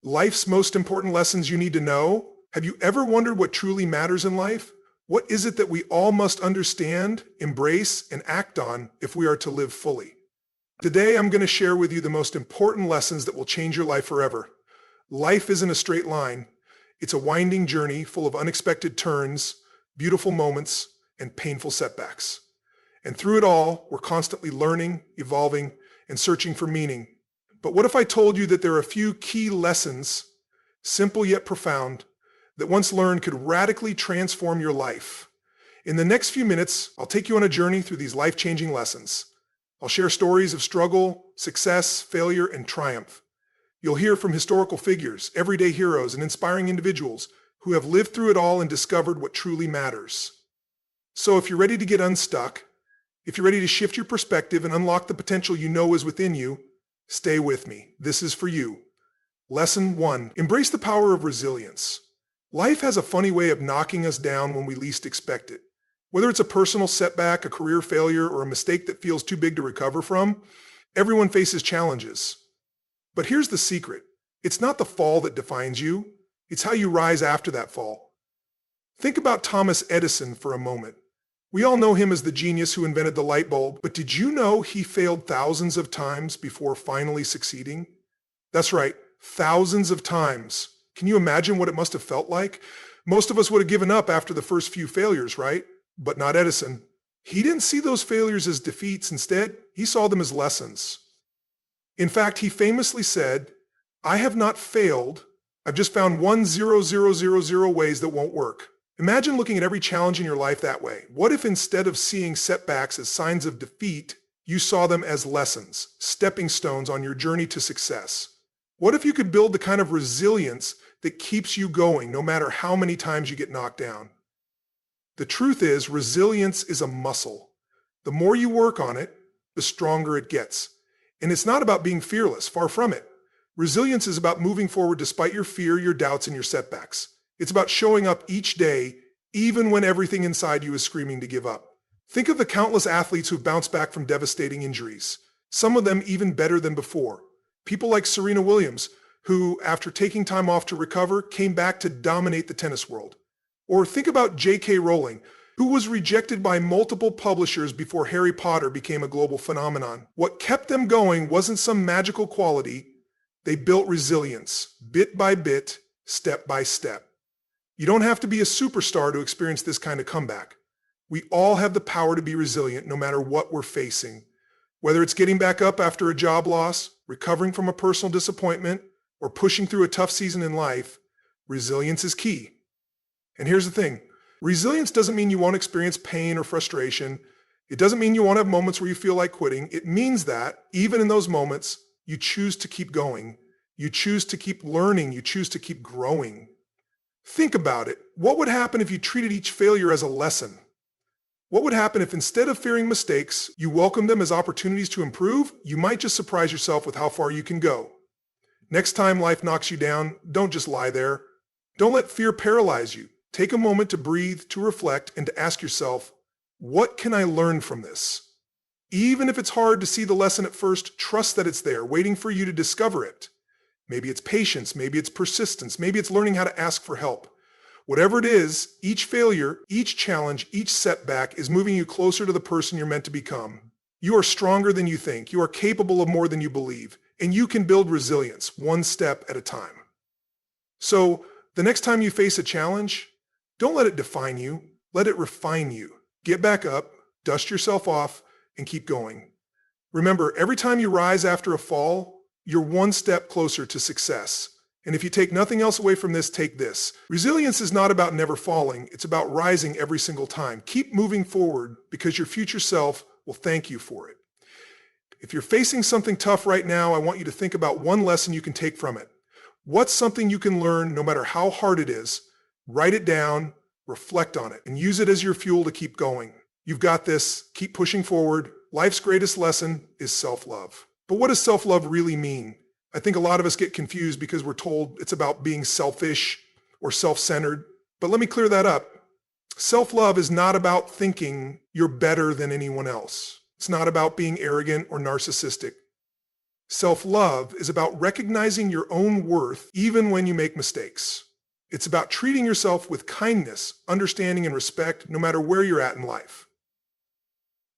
Life's most important lessons you need to know. Have you ever wondered what truly matters in life? What is it that we all must understand, embrace, and act on if we are to live fully? Today, I'm going to share with you the most important lessons that will change your life forever. Life isn't a straight line. It's a winding journey full of unexpected turns, beautiful moments, and painful setbacks. And through it all, we're constantly learning, evolving, and searching for meaning. But what if I told you that there are a few key lessons, simple yet profound, that once learned could radically transform your life? In the next few minutes, I'll take you on a journey through these life-changing lessons. I'll share stories of struggle, success, failure, and triumph. You'll hear from historical figures, everyday heroes, and inspiring individuals who have lived through it all and discovered what truly matters. So if you're ready to get unstuck, if you're ready to shift your perspective and unlock the potential you know is within you, stay with me. This is for you. Lesson 1. Embrace the power of resilience. Life has a funny way of knocking us down when we least expect it. Whether it's a personal setback, a career failure, or a mistake that feels too big to recover from, everyone faces challenges. But here's the secret. It's not the fall that defines you. It's how you rise after that fall. Think about Thomas Edison for a moment. We all know him as the genius who invented the light bulb, but did you know he failed thousands of times before finally succeeding? That's right, thousands of times. Can you imagine what it must have felt like? Most of us would have given up after the first few failures, right? But not Edison. He didn't see those failures as defeats. Instead, he saw them as lessons. In fact, he famously said, "I have not failed. I've just found 1,000 ways that won't work." Imagine looking at every challenge in your life that way. What if instead of seeing setbacks as signs of defeat, you saw them as lessons, stepping stones on your journey to success? What if you could build the kind of resilience that keeps you going no matter how many times you get knocked down? The truth is, resilience is a muscle. The more you work on it, the stronger it gets. And it's not about being fearless, far from it. Resilience is about moving forward despite your fear, your doubts, and your setbacks. It's about showing up each day, even when everything inside you is screaming to give up. Think of the countless athletes who've bounced back from devastating injuries, some of them even better than before. People like Serena Williams, who, after taking time off to recover, came back to dominate the tennis world. Or think about J.K. Rowling, who was rejected by multiple publishers before Harry Potter became a global phenomenon. What kept them going wasn't some magical quality. They built resilience, bit by bit, step by step. You don't have to be a superstar to experience this kind of comeback. We all have the power to be resilient no matter what we're facing. Whether it's getting back up after a job loss, recovering from a personal disappointment, or pushing through a tough season in life, resilience is key. And here's the thing. Resilience doesn't mean you won't experience pain or frustration. It doesn't mean you won't have moments where you feel like quitting. It means that, even in those moments, you choose to keep going. You choose to keep learning. You choose to keep growing. Think about it. What would happen if you treated each failure as a lesson? What would happen if instead of fearing mistakes, you welcomed them as opportunities to improve? You might just surprise yourself with how far you can go. Next time life knocks you down, don't just lie there. Don't let fear paralyze you. Take a moment to breathe, to reflect, and to ask yourself, what can I learn from this? Even if it's hard to see the lesson at first, trust that it's there, waiting for you to discover it. Maybe it's patience, maybe it's persistence, maybe it's learning how to ask for help. Whatever it is, each failure, each challenge, each setback is moving you closer to the person you're meant to become. You are stronger than you think, you are capable of more than you believe, and you can build resilience one step at a time. So, the next time you face a challenge, don't let it define you, let it refine you. Get back up, dust yourself off, and keep going. Remember, every time you rise after a fall, you're one step closer to success. And if you take nothing else away from this, take this. Resilience is not about never falling. It's about rising every single time. Keep moving forward because your future self will thank you for it. If you're facing something tough right now, I want you to think about one lesson you can take from it. What's something you can learn no matter how hard it is? Write it down, reflect on it, and use it as your fuel to keep going. You've got this. Keep pushing forward. Life's greatest lesson is self-love. But what does self-love really mean? I think a lot of us get confused because we're told it's about being selfish or self-centered. But let me clear that up. Self-love is not about thinking you're better than anyone else. It's not about being arrogant or narcissistic. Self-love is about recognizing your own worth even when you make mistakes. It's about treating yourself with kindness, understanding, and respect no matter where you're at in life.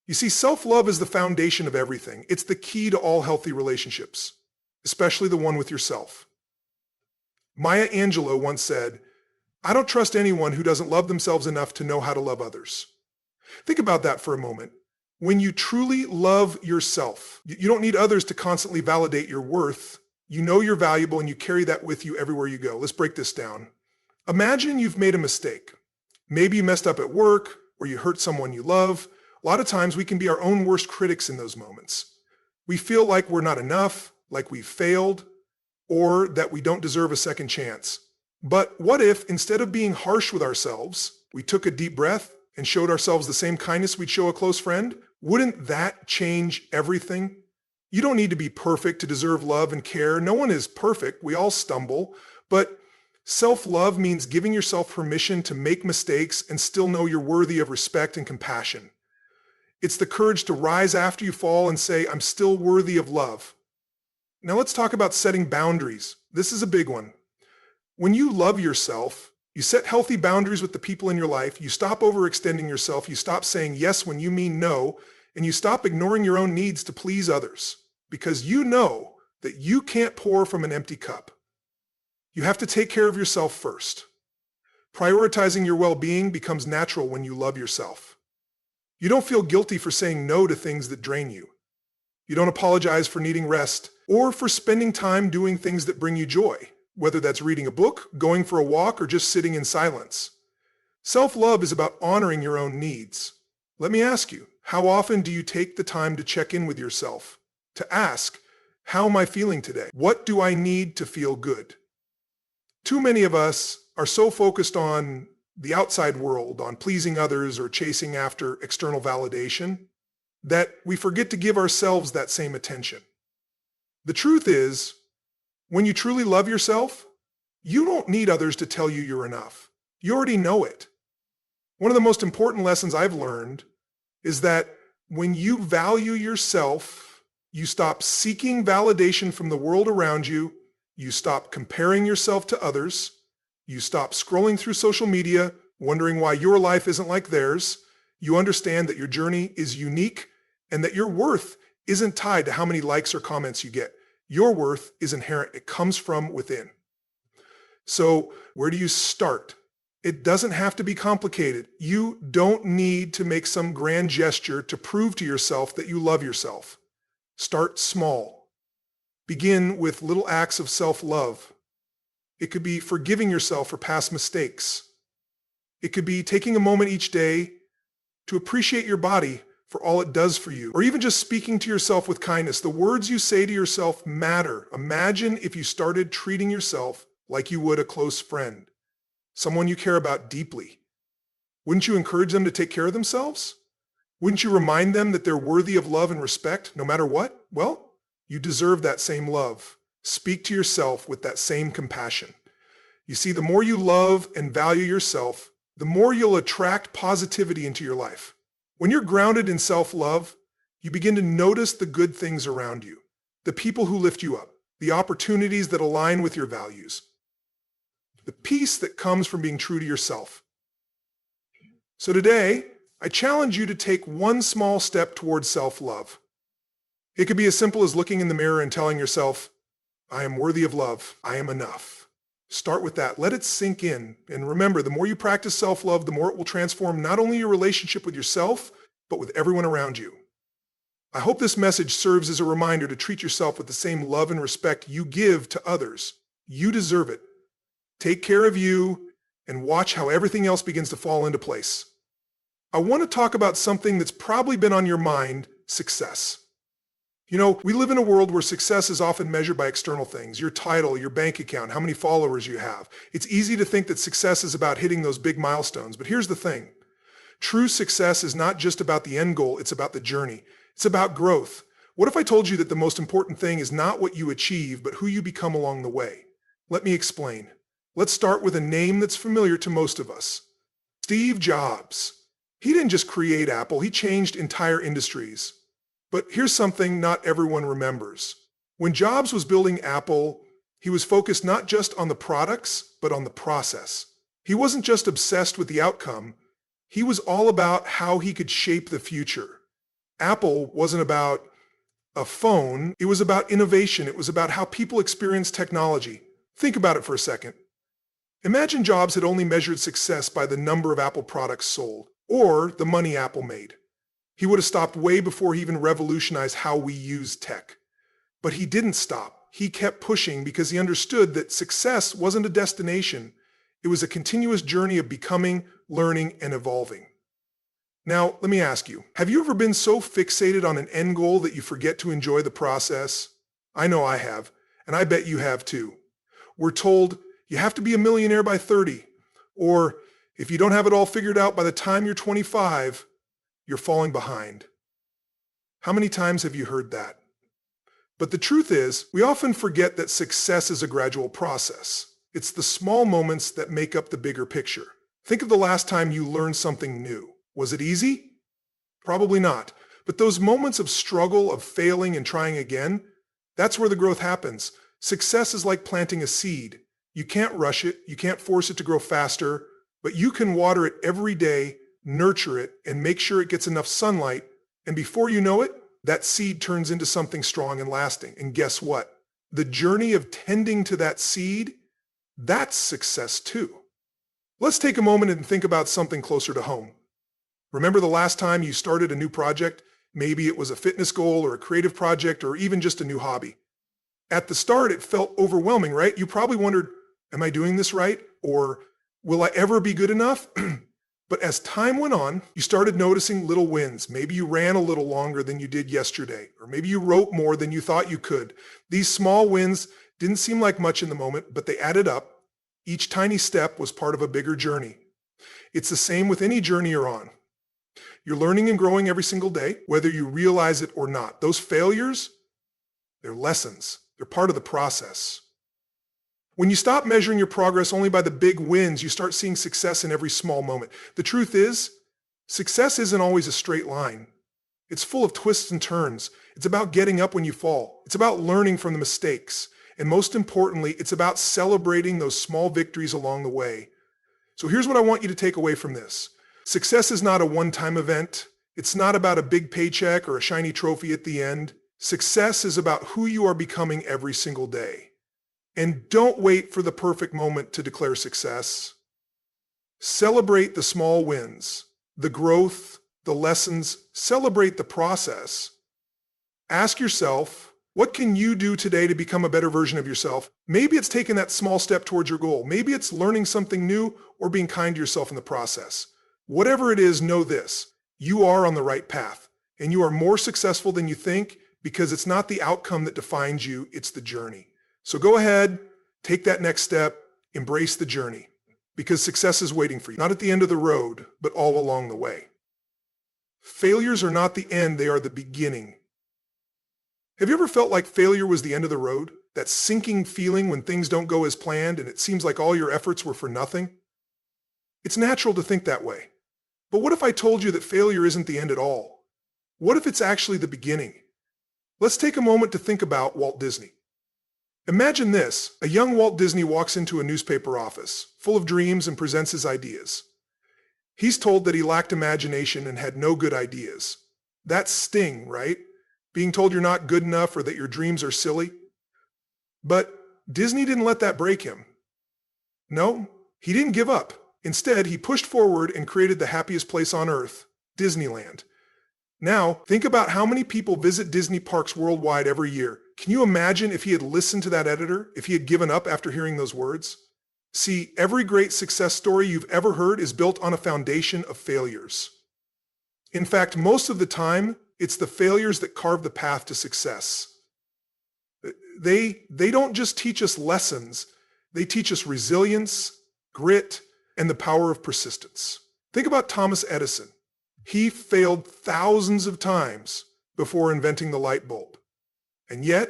You see, self-love is the foundation of everything. It's the key to all healthy relationships, especially the one with yourself. Maya Angelou once said, "I don't trust anyone who doesn't love themselves enough to know how to love others." Think about that for a moment. When you truly love yourself, you don't need others to constantly validate your worth. You know you're valuable and you carry that with you everywhere you go. Let's break this down. Imagine you've made a mistake. Maybe you messed up at work or you hurt someone you love. A lot of times we can be our own worst critics in those moments. We feel like we're not enough, like we've failed, or that we don't deserve a second chance. But what if, instead of being harsh with ourselves, we took a deep breath and showed ourselves the same kindness we'd show a close friend? Wouldn't that change everything? You don't need to be perfect to deserve love and care. No one is perfect. We all stumble. But self-love means giving yourself permission to make mistakes and still know you're worthy of respect and compassion. It's the courage to rise after you fall and say, "I'm still worthy of love." Now let's talk about setting boundaries. This is a big one. When you love yourself, you set healthy boundaries with the people in your life, you stop overextending yourself, you stop saying yes when you mean no, and you stop ignoring your own needs to please others, because you know that you can't pour from an empty cup. You have to take care of yourself first. Prioritizing your well-being becomes natural when you love yourself. You don't feel guilty for saying no to things that drain you. You don't apologize for needing rest or for spending time doing things that bring you joy, whether that's reading a book, going for a walk, or just sitting in silence. Self-love is about honoring your own needs. Let me ask you, how often do you take the time to check in with yourself? To ask, how am I feeling today? What do I need to feel good? Too many of us are so focused on the outside world, on pleasing others or chasing after external validation, that we forget to give ourselves that same attention. The truth is, when you truly love yourself, you don't need others to tell you you're enough. You already know it. One of the most important lessons I've learned is that when you value yourself, you stop seeking validation from the world around you, you stop comparing yourself to others, you stop scrolling through social media, wondering why your life isn't like theirs. You understand that your journey is unique and that your worth isn't tied to how many likes or comments you get. Your worth is inherent. It comes from within. So where do you start? It doesn't have to be complicated. You don't need to make some grand gesture to prove to yourself that you love yourself. Start small. Begin with little acts of self-love. It could be forgiving yourself for past mistakes. It could be taking a moment each day to appreciate your body for all it does for you, or even just speaking to yourself with kindness. The words you say to yourself matter. Imagine if you started treating yourself like you would a close friend, someone you care about deeply. Wouldn't you encourage them to take care of themselves? Wouldn't you remind them that they're worthy of love and respect no matter what? Well, you deserve that same love. Speak to yourself with that same compassion. You see, the more you love and value yourself, the more you'll attract positivity into your life. When you're grounded in self-love, you begin to notice the good things around you, the people who lift you up, the opportunities that align with your values, the peace that comes from being true to yourself. So today, I challenge you to take one small step towards self-love. It could be as simple as looking in the mirror and telling yourself, "I am worthy of love. I am enough." Start with that. Let it sink in. And remember, the more you practice self-love, the more it will transform not only your relationship with yourself, but with everyone around you. I hope this message serves as a reminder to treat yourself with the same love and respect you give to others. You deserve it. Take care of you and watch how everything else begins to fall into place. I want to talk about something that's probably been on your mind: success. You know, we live in a world where success is often measured by external things: your title, your bank account, how many followers you have. It's easy to think that success is about hitting those big milestones, but here's the thing. True success is not just about the end goal, it's about the journey. It's about growth. What if I told you that the most important thing is not what you achieve, but who you become along the way? Let me explain. Let's start with a name that's familiar to most of us: Steve Jobs. He didn't just create Apple, he changed entire industries. But here's something not everyone remembers. When Jobs was building Apple, he was focused not just on the products, but on the process. He wasn't just obsessed with the outcome. He was all about how he could shape the future. Apple wasn't about a phone. It was about innovation. It was about how people experience technology. Think about it for a second. Imagine Jobs had only measured success by the number of Apple products sold, or the money Apple made. He would have stopped way before he even revolutionized how we use tech. But he didn't stop. He kept pushing because he understood that success wasn't a destination. It was a continuous journey of becoming, learning, and evolving. Now, let me ask you, have you ever been so fixated on an end goal that you forget to enjoy the process? I know I have, and I bet you have too. We're told you have to be a millionaire by 30, or if you don't have it all figured out by the time you're 25, you're falling behind. How many times have you heard that? But the truth is, we often forget that success is a gradual process. It's the small moments that make up the bigger picture. Think of the last time you learned something new. Was it easy? Probably not. But those moments of struggle, of failing and trying again, that's where the growth happens. Success is like planting a seed. You can't rush it, you can't force it to grow faster, but you can water it every day, nurture it, and make sure it gets enough sunlight, and before you know it, that seed turns into something strong and lasting. And guess what? The journey of tending to that seed, that's success too. Let's take a moment and think about something closer to home. Remember the last time you started a new project? Maybe it was a fitness goal or a creative project or even just a new hobby. At the start, it felt overwhelming, right? You probably wondered, am I doing this right? Or will I ever be good enough? But as time went on, you started noticing little wins. Maybe you ran a little longer than you did yesterday, or maybe you wrote more than you thought you could. These small wins didn't seem like much in the moment, but they added up. Each tiny step was part of a bigger journey. It's the same with any journey you're on. You're learning and growing every single day, whether you realize it or not. Those failures, they're lessons. They're part of the process. When you stop measuring your progress only by the big wins, you start seeing success in every small moment. The truth is, success isn't always a straight line. It's full of twists and turns. It's about getting up when you fall. It's about learning from the mistakes. And most importantly, it's about celebrating those small victories along the way. So here's what I want you to take away from this. Success is not a one-time event. It's not about a big paycheck or a shiny trophy at the end. Success is about who you are becoming every single day. And don't wait for the perfect moment to declare success. Celebrate the small wins, the growth, the lessons. Celebrate the process. Ask yourself, what can you do today to become a better version of yourself? Maybe it's taking that small step towards your goal. Maybe it's learning something new or being kind to yourself in the process. Whatever it is, know this. You are on the right path, and you are more successful than you think because it's not the outcome that defines you, it's the journey. So go ahead, take that next step, embrace the journey, because success is waiting for you, not at the end of the road, but all along the way. Failures are not the end, they are the beginning. Have you ever felt like failure was the end of the road? That sinking feeling when things don't go as planned and it seems like all your efforts were for nothing? It's natural to think that way. But what if I told you that failure isn't the end at all? What if it's actually the beginning? Let's take a moment to think about Walt Disney. Imagine this, a young Walt Disney walks into a newspaper office, full of dreams and presents his ideas. He's told that he lacked imagination and had no good ideas. That's sting, right? Being told you're not good enough or that your dreams are silly. But Disney didn't let that break him. No, he didn't give up. Instead, he pushed forward and created the happiest place on earth, Disneyland. Now, think about how many people visit Disney parks worldwide every year. Can you imagine if he had listened to that editor, if he had given up after hearing those words? See, every great success story you've ever heard is built on a foundation of failures. In fact, most of the time, it's the failures that carve the path to success. They don't just teach us lessons, they teach us resilience, grit, and the power of persistence. Think about Thomas Edison. He failed thousands of times before inventing the light bulb. And yet,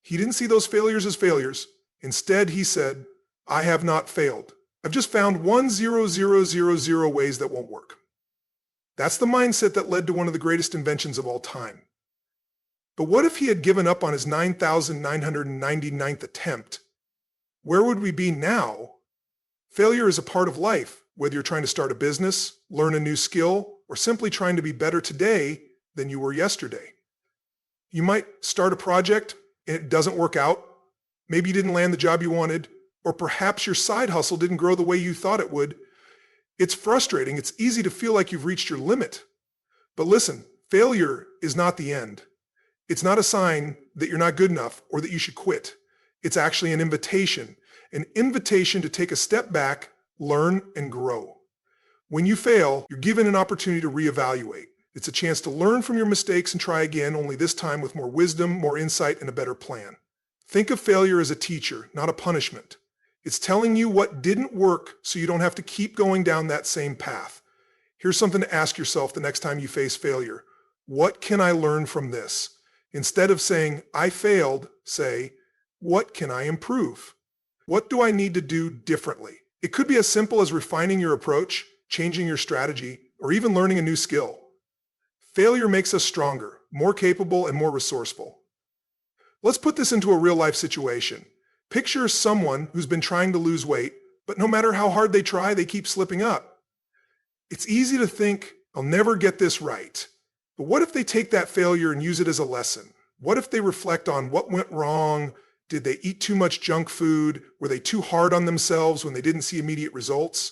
he didn't see those failures as failures. Instead, he said, I have not failed. I've just found 1,000 ways that won't work. That's the mindset that led to one of the greatest inventions of all time. But what if he had given up on his 9,999th attempt? Where would we be now? Failure is a part of life, whether you're trying to start a business, learn a new skill, or simply trying to be better today than you were yesterday. You might start a project and it doesn't work out. Maybe you didn't land the job you wanted, or perhaps your side hustle didn't grow the way you thought it would. It's frustrating. It's easy to feel like you've reached your limit. But listen, failure is not the end. It's not a sign that you're not good enough or that you should quit. It's actually an invitation to take a step back, learn, and grow. When you fail, you're given an opportunity to reevaluate. It's a chance to learn from your mistakes and try again, only this time with more wisdom, more insight, and a better plan. Think of failure as a teacher, not a punishment. It's telling you what didn't work so you don't have to keep going down that same path. Here's something to ask yourself the next time you face failure. What can I learn from this? Instead of saying, I failed, say, what can I improve? What do I need to do differently? It could be as simple as refining your approach, changing your strategy, or even learning a new skill. Failure makes us stronger, more capable, and more resourceful. Let's put this into a real-life situation. Picture someone who's been trying to lose weight, but no matter how hard they try, they keep slipping up. It's easy to think, I'll never get this right. But what if they take that failure and use it as a lesson? What if they reflect on what went wrong? Did they eat too much junk food? Were they too hard on themselves when they didn't see immediate results?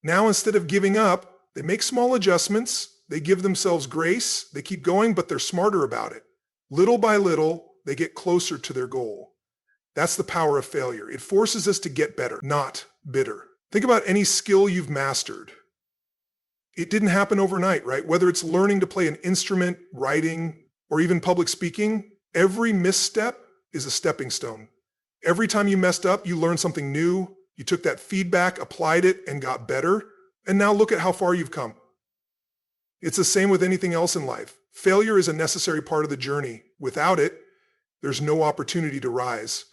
Now, instead of giving up, they make small adjustments. They give themselves grace. They keep going, but they're smarter about it. Little by little, they get closer to their goal. That's the power of failure. It forces us to get better, not bitter. Think about any skill you've mastered. It didn't happen overnight, right? Whether it's learning to play an instrument, writing, or even public speaking, every misstep is a stepping stone. Every time you messed up, you learned something new. You took that feedback, applied it, and got better. And now look at how far you've come. It's the same with anything else in life. Failure is a necessary part of the journey. Without it, there's no opportunity to rise.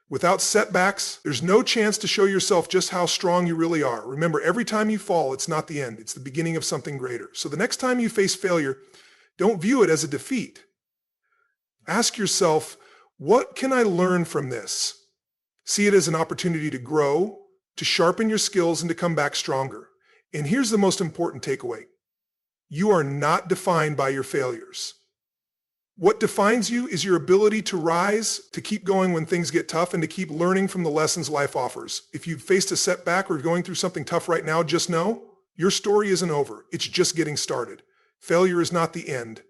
Without setbacks, there's no chance to show yourself just how strong you really are. Remember, every time you fall, it's not the end. It's the beginning of something greater. So the next time you face failure, don't view it as a defeat. Ask yourself, what can I learn from this? See it as an opportunity to grow, to sharpen your skills, and to come back stronger. And here's the most important takeaway. You are not defined by your failures. What defines you is your ability to rise, to keep going when things get tough, and to keep learning from the lessons life offers. If you've faced a setback or going through something tough right now, just know your story isn't over. It's just getting started. Failure is not the end.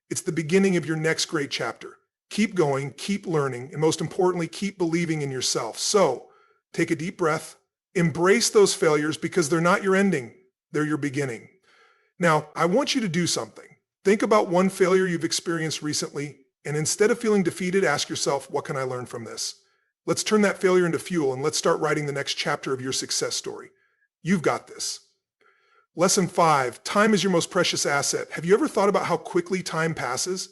It's the beginning of your next great chapter. Keep going, keep learning, and most importantly, keep believing in yourself. So, take a deep breath. Embrace those failures because they're not your ending. They're your beginning. Now, I want you to do something. Think about one failure you've experienced recently, and instead of feeling defeated, ask yourself, what can I learn from this? Let's turn that failure into fuel, and let's start writing the next chapter of your success story. You've got this. Lesson 5, time is your most precious asset. Have you ever thought about how quickly time passes?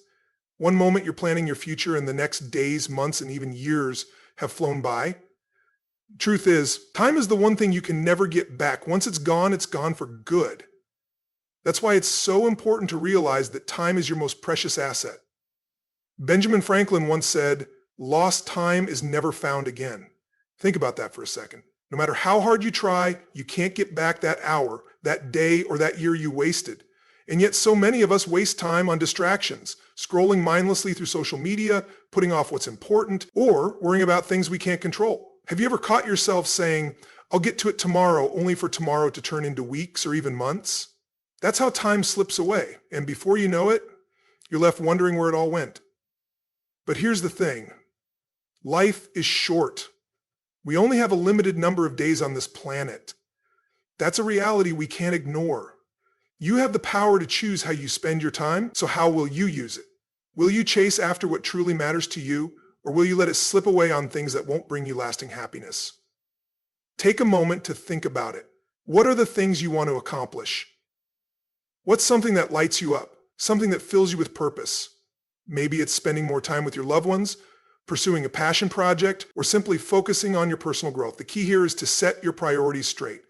One moment you're planning your future, and the next days, months, and even years have flown by. Truth is, time is the one thing you can never get back. Once it's gone for good. That's why it's so important to realize that time is your most precious asset. Benjamin Franklin once said, lost time is never found again. Think about that for a second. No matter how hard you try, you can't get back that hour, that day, or that year you wasted. And yet so many of us waste time on distractions, scrolling mindlessly through social media, putting off what's important, or worrying about things we can't control. Have you ever caught yourself saying, I'll get to it tomorrow, only for tomorrow to turn into weeks or even months? That's how time slips away, and before you know it, you're left wondering where it all went. But here's the thing. Life is short. We only have a limited number of days on this planet. That's a reality we can't ignore. You have the power to choose how you spend your time, so how will you use it? Will you chase after what truly matters to you, or will you let it slip away on things that won't bring you lasting happiness? Take a moment to think about it. What are the things you want to accomplish? What's something that lights you up, something that fills you with purpose? Maybe it's spending more time with your loved ones, pursuing a passion project, or simply focusing on your personal growth. The key here is to set your priorities straight.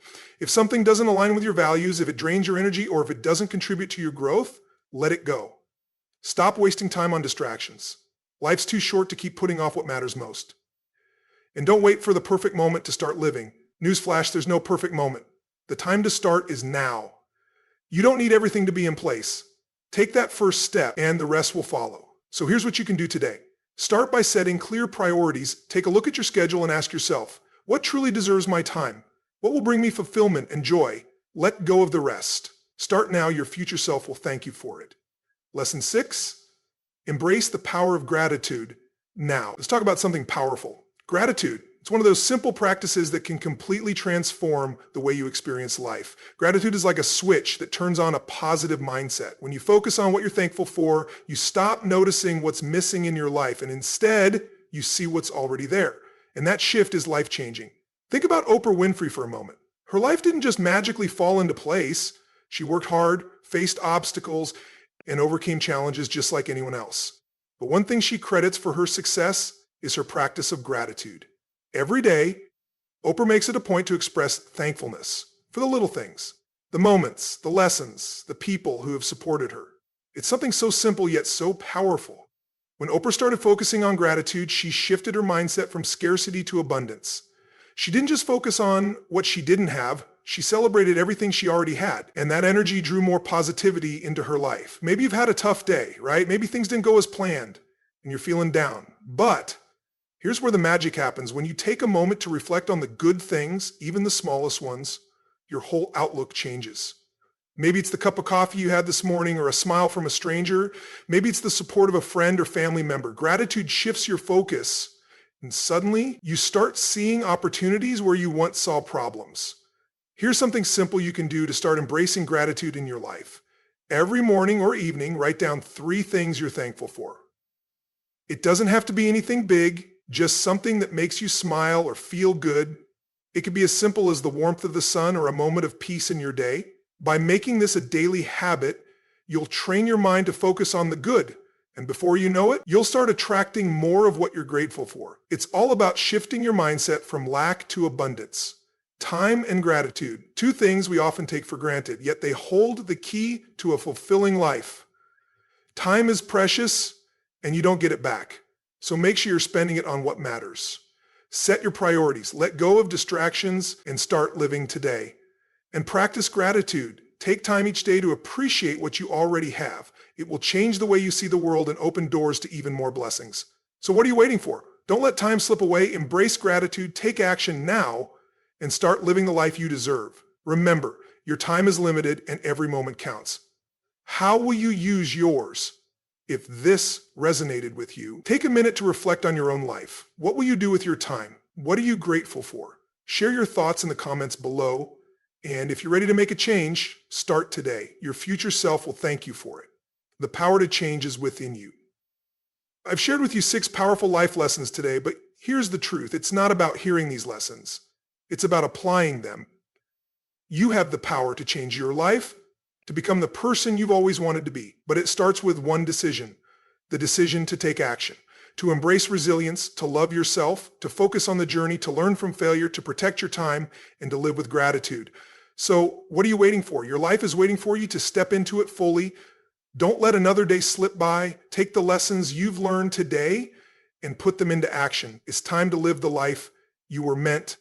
If something doesn't align with your values, if it drains your energy, or if it doesn't contribute to your growth, let it go. Stop wasting time on distractions. Life's too short to keep putting off what matters most. And don't wait for the perfect moment to start living. Newsflash, there's no perfect moment. The time to start is now. You don't need everything to be in place. Take that first step and the rest will follow. So here's what you can do today. Start by setting clear priorities. Take a look at your schedule and ask yourself, what truly deserves my time? What will bring me fulfillment and joy? Let go of the rest. Start now. Your future self will thank you for it. Lesson 6, embrace the power of gratitude now. Let's talk about something powerful. Gratitude. It's one of those simple practices that can completely transform the way you experience life. Gratitude is like a switch that turns on a positive mindset. When you focus on what you're thankful for, you stop noticing what's missing in your life, and instead, you see what's already there. And that shift is life-changing. Think about Oprah Winfrey for a moment. Her life didn't just magically fall into place. She worked hard, faced obstacles, and overcame challenges just like anyone else. But one thing she credits for her success is her practice of gratitude. Every day, Oprah makes it a point to express thankfulness for the little things, the moments, the lessons, the people who have supported her. It's something so simple yet so powerful. When Oprah started focusing on gratitude, she shifted her mindset from scarcity to abundance. She didn't just focus on what she didn't have, she celebrated everything she already had, and that energy drew more positivity into her life. Maybe you've had a tough day, right? Maybe things didn't go as planned, and you're feeling down. But here's where the magic happens. When you take a moment to reflect on the good things, even the smallest ones, your whole outlook changes. Maybe it's the cup of coffee you had this morning or a smile from a stranger. Maybe it's the support of a friend or family member. Gratitude shifts your focus, and suddenly you start seeing opportunities where you once saw problems. Here's something simple you can do to start embracing gratitude in your life. Every morning or evening, write down 3 things you're thankful for. It doesn't have to be anything big, just something that makes you smile or feel good. It could be as simple as the warmth of the sun or a moment of peace in your day. By making this a daily habit, you'll train your mind to focus on the good. And before you know it, you'll start attracting more of what you're grateful for. It's all about shifting your mindset from lack to abundance. Time and gratitude, 2 things we often take for granted, yet they hold the key to a fulfilling life. Time is precious, and you don't get it back. So make sure you're spending it on what matters. Set your priorities, let go of distractions, and start living today. And practice gratitude. Take time each day to appreciate what you already have. It will change the way you see the world and open doors to even more blessings. So what are you waiting for? Don't let time slip away. Embrace gratitude, take action now, and start living the life you deserve. Remember, your time is limited and every moment counts. How will you use yours? If this resonated with you, take a minute to reflect on your own life. What will you do with your time? What are you grateful for? Share your thoughts in the comments below. And if you're ready to make a change, start today. Your future self will thank you for it. The power to change is within you. I've shared with you 6 powerful life lessons today, but here's the truth. It's not about hearing these lessons. It's about applying them. You have the power to change your life, to become the person you've always wanted to be. But it starts with one decision, the decision to take action, to embrace resilience, to love yourself, to focus on the journey, to learn from failure, to protect your time, and to live with gratitude. So what are you waiting for? Your life is waiting for you to step into it fully. Don't let another day slip by. Take the lessons you've learned today and put them into action. It's time to live the life you were meant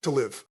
to live.